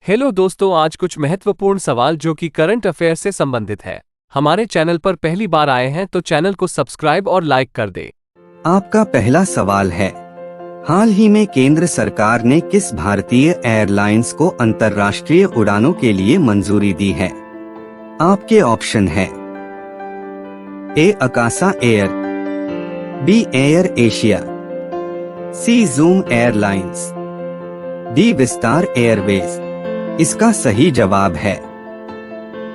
Hello दोस्तों, आज कुछ महत्वपूर्ण सवाल जो कि करंट अफेयर से संबंधित है। हमारे चैनल पर पहली बार आए हैं तो चैनल को सब्सक्राइब और लाइक कर दे। आपका पहला सवाल है, हाल ही में केंद्र सरकार ने किस भारतीय एयरलाइंस को अंतर्राष्ट्रीय उड़ानों के लिए मंजूरी दी है? आपके ऑप्शन है A Akasa air, B air Asia, C Zoom airlines, D Vistara airways. इसका सही जवाब है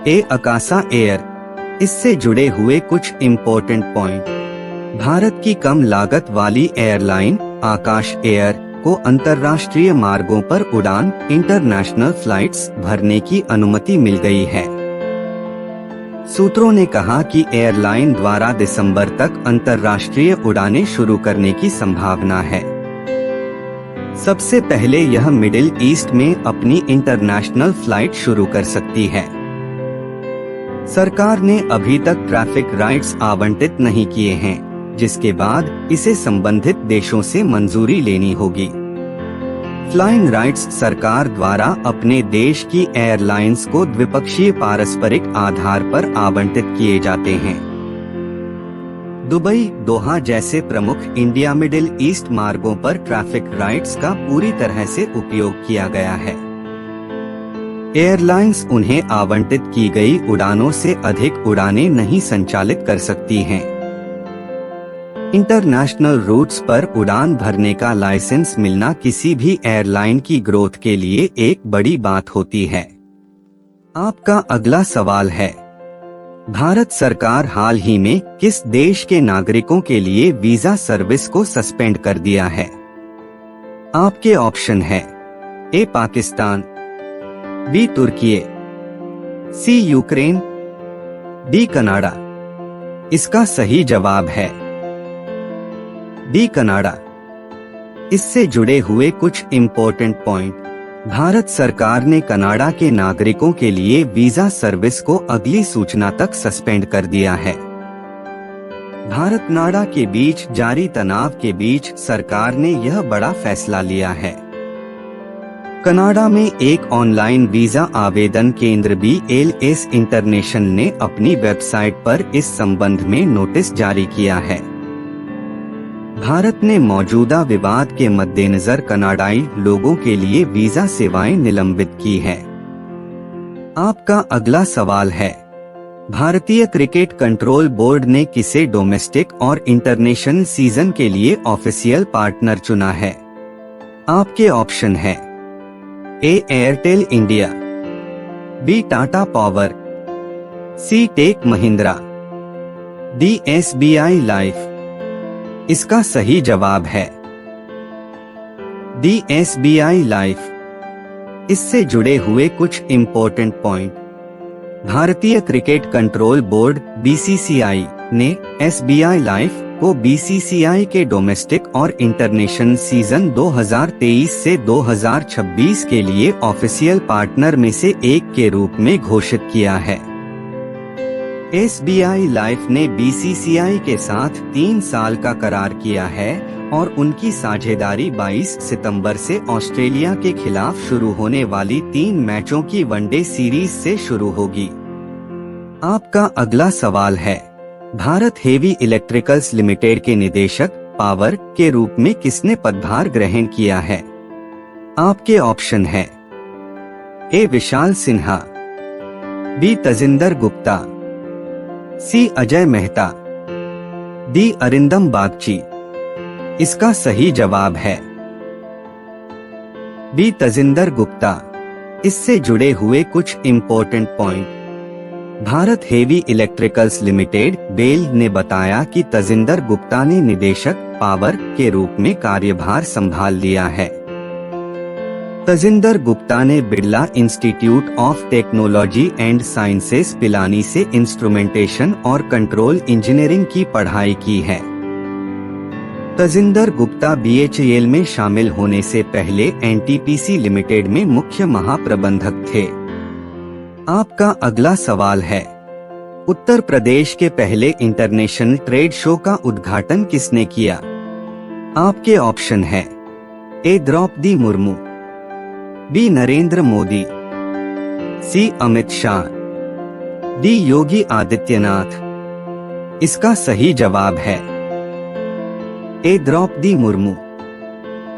ए अकासा एयर। इससे जुड़े हुए कुछ इम्पोर्टेंट पॉइंट। भारत की कम लागत वाली एयरलाइन आकाश एयर को अंतर्राष्ट्रीय मार्गों पर उड़ान इंटरनेशनल फ्लाइट्स भरने की अनुमति मिल गई है। सूत्रों ने कहा कि एयरलाइन द्वारा दिसंबर तक अंतर्राष्ट्रीय उड़ानें शुरू करने की संभावना है। सबसे पहले यह मिडिल ईस्ट में अपनी इंटरनेशनल फ्लाइट शुरू कर सकती है। सरकार ने अभी तक ट्रैफिक राइट्स आवंटित नहीं किए हैं, जिसके बाद इसे संबंधित देशों से मंजूरी लेनी होगी। फ्लाइंग राइट्स सरकार द्वारा अपने देश की एयरलाइंस को द्विपक्षीय पारस्परिक आधार पर आवंटित किए जाते हैं। दुबई, दोहा जैसे प्रमुख इंडिया मिडिल ईस्ट मार्गों पर ट्रैफिक राइट्स का पूरी तरह से उपयोग किया गया है। एयरलाइंस उन्हें आवंटित की गई उड़ानों से अधिक उड़ानें नहीं संचालित कर सकती हैं। इंटरनेशनल रूट्स पर उड़ान भरने का लाइसेंस मिलना किसी भी एयरलाइन की ग्रोथ के लिए एक बड़ी बात होती है। आपका अगला सवाल है, भारत सरकार हाल ही में किस देश के नागरिकों के लिए वीजा सर्विस को सस्पेंड कर दिया है? आपके ऑप्शन है ए पाकिस्तान, बी तुर्की, सी यूक्रेन, डी कनाडा। इसका सही जवाब है डी कनाडा। इससे जुड़े हुए कुछ इम्पोर्टेंट पॉइंट। भारत सरकार ने कनाडा के नागरिकों के लिए वीजा सर्विस को अगली सूचना तक सस्पेंड कर दिया है। भारत कनाडा के बीच जारी तनाव के बीच सरकार ने यह बड़ा फैसला लिया है। कनाडा में एक ऑनलाइन वीजा आवेदन केंद्र BLS इंटरनेशनल ने अपनी वेबसाइट पर इस संबंध में नोटिस जारी किया है। भारत ने मौजूदा विवाद के मद्देनजर कनाडाई लोगों के लिए वीजा सेवाएं निलंबित की है। आपका अगला सवाल है, भारतीय क्रिकेट कंट्रोल बोर्ड ने किसे डोमेस्टिक और इंटरनेशनल सीजन के लिए ऑफिशियल पार्टनर चुना है? आपके ऑप्शन है A Airtel India, B Tata power, C tech Mahindra, D SBI life. इसका सही जवाब है डी SBI लाइफ। इससे जुड़े हुए कुछ इम्पोर्टेंट पॉइंट। भारतीय क्रिकेट कंट्रोल बोर्ड BCCI ने SBI लाइफ को BCCI के डोमेस्टिक और इंटरनेशनल सीजन 2023 से 2026 के लिए ऑफिशियल पार्टनर में से एक के रूप में घोषित किया है। SBI लाइफ ने BCCI के साथ 3 साल का करार किया है और उनकी साझेदारी 22 सितंबर से ऑस्ट्रेलिया के खिलाफ शुरू होने वाली 3 मैचों की वनडे सीरीज से शुरू होगी। आपका अगला सवाल है, भारत हेवी इलेक्ट्रिकल्स लिमिटेड के निदेशक पावर के रूप में किसने पदभार ग्रहण किया है? आपके ऑप्शन है ए विशाल सिन्हा, बी तजिंदर गुप्ता, सी अजय मेहता, डी अरिंदम बागची। इसका सही जवाब है बी तजिंदर गुप्ता। इससे जुड़े हुए कुछ important point. Bharat heavy electricals limited BEL ने बताया कि तजिंदर गुप्ता ने निदेशक पावर के रूप में कार्यभार संभाल लिया है। तजिंदर गुप्ता ने Birla institute of technology and sciences Pilani से इंस्ट्रूमेंटेशन और कंट्रोल इंजीनियरिंग की पढ़ाई की है। तजिंदर गुप्ता BHEL में शामिल होने से पहले NTPC लिमिटेड में मुख्य महाप्रबंधक थे। आपका अगला सवाल है, उत्तर प्रदेश के पहले इंटरनेशनल ट्रेड शो का उद्घाटन किसने किया? आपके ऑप्शन है ए द्रौपदी मुर्मू, बी नरेंद्र मोदी, सी अमित शाह, डी योगी आदित्यनाथ। इसका सही जवाब है ए द्रौपदी मुर्मू।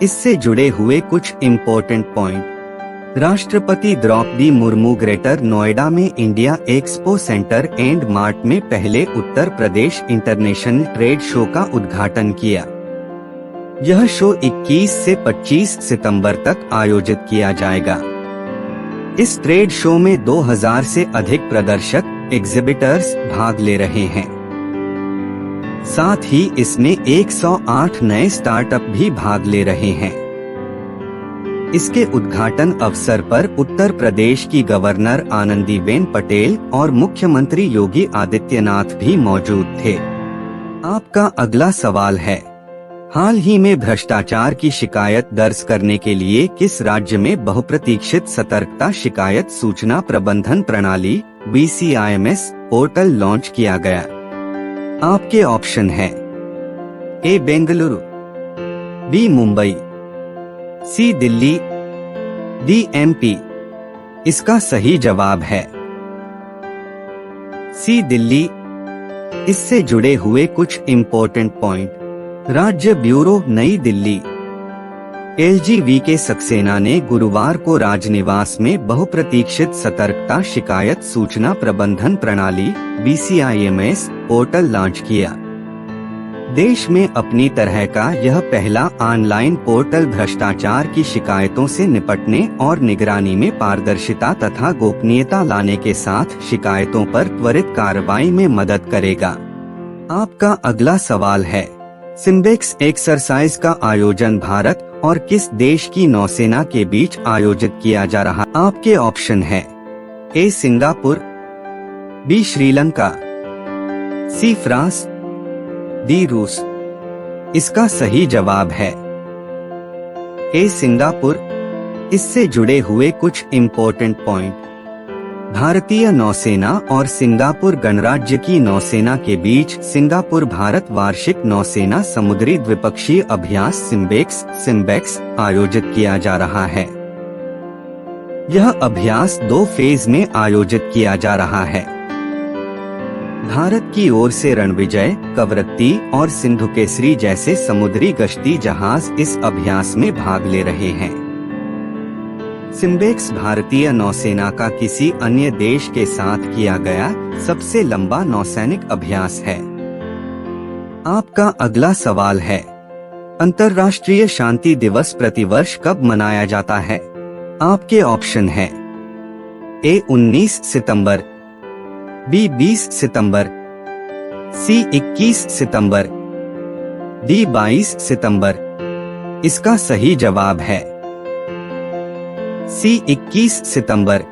इससे जुड़े हुए कुछ इम्पोर्टेंट पॉइंट। राष्ट्रपति द्रौपदी मुर्मू ग्रेटर नोएडा में India expo centre and mart में पहले Uttar Pradesh international trade show का उद्घाटन किया। यह शो 21 से 25 सितंबर तक आयोजित किया जाएगा। इस ट्रेड शो में 2000 से अधिक प्रदर्शक एग्जिबिटर्स भाग ले रहे हैं। साथ ही इसमें 108 नए स्टार्टअप भी भाग ले रहे हैं। इसके उद्घाटन अवसर पर उत्तर प्रदेश की गवर्नर आनंदीबेन पटेल और मुख्यमंत्री योगी आदित्यनाथ भी मौजूद थे। आपका अगला सवाल है, हाल ही में भ्रष्टाचार की शिकायत दर्ज करने के लिए किस राज्य में बहुप्रतीक्षित सतर्कता शिकायत सूचना प्रबंधन प्रणाली BCIMS पोर्टल लॉन्च किया गया? आपके ऑप्शन है ए बेंगलुरु, बी मुंबई, सी दिल्ली, डी MP। इसका सही जवाब है सी दिल्ली। इससे जुड़े हुए कुछ इम्पोर्टेंट पॉइंट। राज्य ब्यूरो नई दिल्ली। LGV सक्सेना ने गुरुवार को राजनिवास में बहुप्रतीक्षित सतर्कता शिकायत सूचना प्रबंधन प्रणाली BCIMS पोर्टल लॉन्च किया। देश में अपनी तरह का यह पहला ऑनलाइन पोर्टल भ्रष्टाचार की शिकायतों से निपटने और निगरानी में पारदर्शिता तथा गोपनीयता लाने के साथ शिकायतों पर त्वरित कार्रवाई में मदद करेगा। आपका अगला सवाल है, सिम्बेक्स एक्सरसाइज का आयोजन भारत और किस देश की नौसेना के बीच आयोजित किया जा रहा? आपके ऑप्शन है A Singapore, B Sri Lanka, C France, D रूस। इसका सही जवाब है ए सिंगापुर। इससे जुड़े हुए कुछ इम्पोर्टेंट पॉइंट। भारतीय नौसेना और सिंगापुर गणराज्य की नौसेना के बीच सिंगापुर भारत वार्षिक नौसेना समुद्री द्विपक्षीय अभ्यास सिम्बेक्स आयोजित किया जा रहा है। यह अभ्यास 2 फेज में आयोजित किया जा रहा है। भारत की ओर से रणविजय, कवरत्ती और सिंधुकेसरी जैसे समुद्री गश्ती जहाज इस अभ्यास में भाग ले रहे हैं। सिम्बेक्स भारतीय नौसेना का किसी अन्य देश के साथ किया गया सबसे लंबा नौसैनिक अभ्यास है। आपका अगला सवाल है, अंतर्राष्ट्रीय शांति दिवस प्रतिवर्ष कब मनाया जाता है? आपके ऑप्शन है ए 19 सितंबर, बी 20 सितंबर, सी 21 सितंबर, डी 22 सितंबर। इसका सही जवाब है सी 21 सितंबर।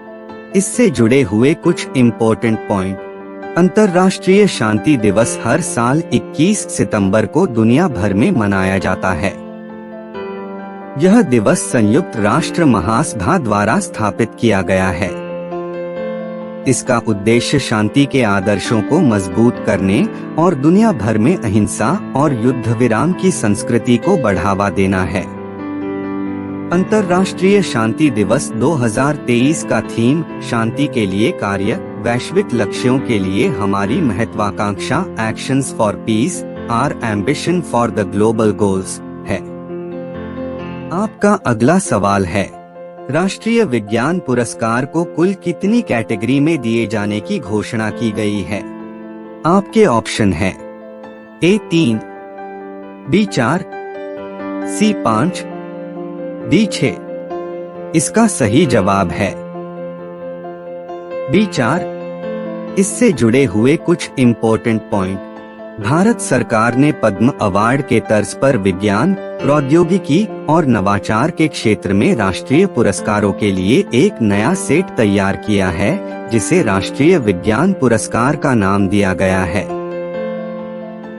इससे जुड़े हुए कुछ इम्पोर्टेंट पॉइंट। अंतर्राष्ट्रीय शांति दिवस हर साल 21 सितंबर को दुनिया भर में मनाया जाता है। यह दिवस संयुक्त राष्ट्र महासभा द्वारा स्थापित किया गया है। इसका उद्देश्य शांति के आदर्शों को मजबूत करने और दुनिया भर में अहिंसा और युद्ध विराम की संस्कृति को बढ़ावा देना है। अंतर्राष्ट्रीय शांति दिवस 2023 का थीम शांति के लिए कार्य, वैश्विक लक्ष्यों के लिए हमारी महत्वाकांक्षा actions for peace, our ambition for the global goals है। आपका अगला सवाल है, राष्ट्रीय विज्ञान पुरस्कार को कुल कितनी कैटेगरी में दिए जाने की घोषणा की गई है? आपके ऑप्शन है ए 3, बी 4, सी 5, डी 6। इसका सही जवाब है बी 4। इससे जुड़े हुए कुछ इम्पोर्टेंट पॉइंट। भारत सरकार ने पद्म अवार्ड के तर्ज पर विज्ञान, प्रौद्योगिकी और नवाचार के क्षेत्र में राष्ट्रीय पुरस्कारों के लिए एक नया सेट तैयार किया है, जिसे राष्ट्रीय विज्ञान पुरस्कार का नाम दिया गया है।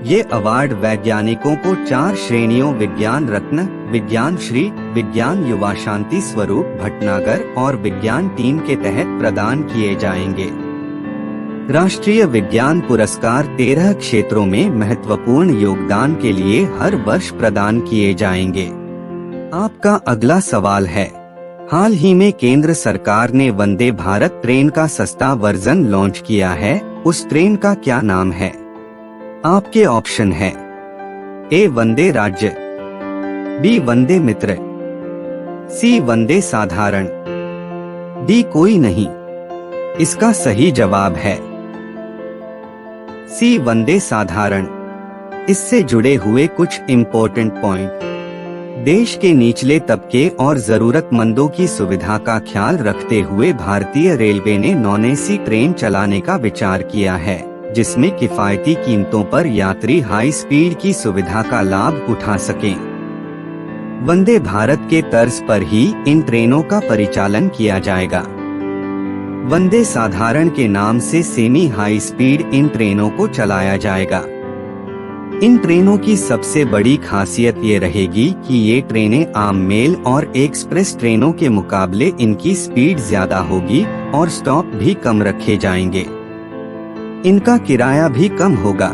ये अवार्ड वैज्ञानिकों को 4 श्रेणियों विज्ञान रत्न, विज्ञान श्री, विज्ञान युवा शांति स्वरूप भटनागर और विज्ञान टीम के तहत प्रदान किए जाएंगे। राष्ट्रीय विज्ञान पुरस्कार 13 क्षेत्रों में महत्वपूर्ण योगदान के लिए हर वर्ष प्रदान किए जाएंगे। आपका अगला सवाल है, हाल ही में केंद्र सरकार ने वंदे भारत ट्रेन का सस्ता वर्जन लॉन्च किया है। उस ट्रेन का क्या नाम है? आपके ऑप्शन है ए वंदे राज्य, बी वंदे मित्र, सी वंदे साधारण, डी कोई नहीं। इसका सही जवाब है सी वंदे साधारण। इससे जुड़े हुए कुछ इम्पोर्टेंट पॉइंट। देश के निचले तबके और जरूरतमंदों की सुविधा का ख्याल रखते हुए भारतीय रेलवे ने नॉन एसी ट्रेन चलाने का विचार किया है, जिसमें किफायती कीमतों पर यात्री हाई स्पीड की सुविधा का लाभ उठा सकें। वंदे भारत के तर्ज पर ही इन ट्रेनों का परिचालन किया जाएगा। वंदे साधारण के नाम से सेमी हाई स्पीड इन ट्रेनों को चलाया जाएगा। इन ट्रेनों की सबसे बड़ी खासियत ये रहेगी कि ये ट्रेनें आम मेल और एक्सप्रेस ट्रेनों के मुकाबले इनकी स्पीड ज्यादा होगी और स्टॉप भी कम रखे जाएंगे। इनका किराया भी कम होगा।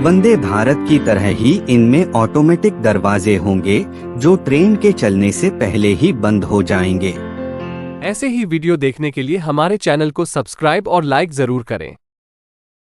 वंदे भारत की तरह ही इनमें ऑटोमेटिक दरवाजे होंगे, जो ट्रेन के चलने से पहले ही बंद हो जाएंगे। ऐसे ही वीडियो देखने के लिए हमारे चैनल को सब्सक्राइब और लाइक जरूर करें।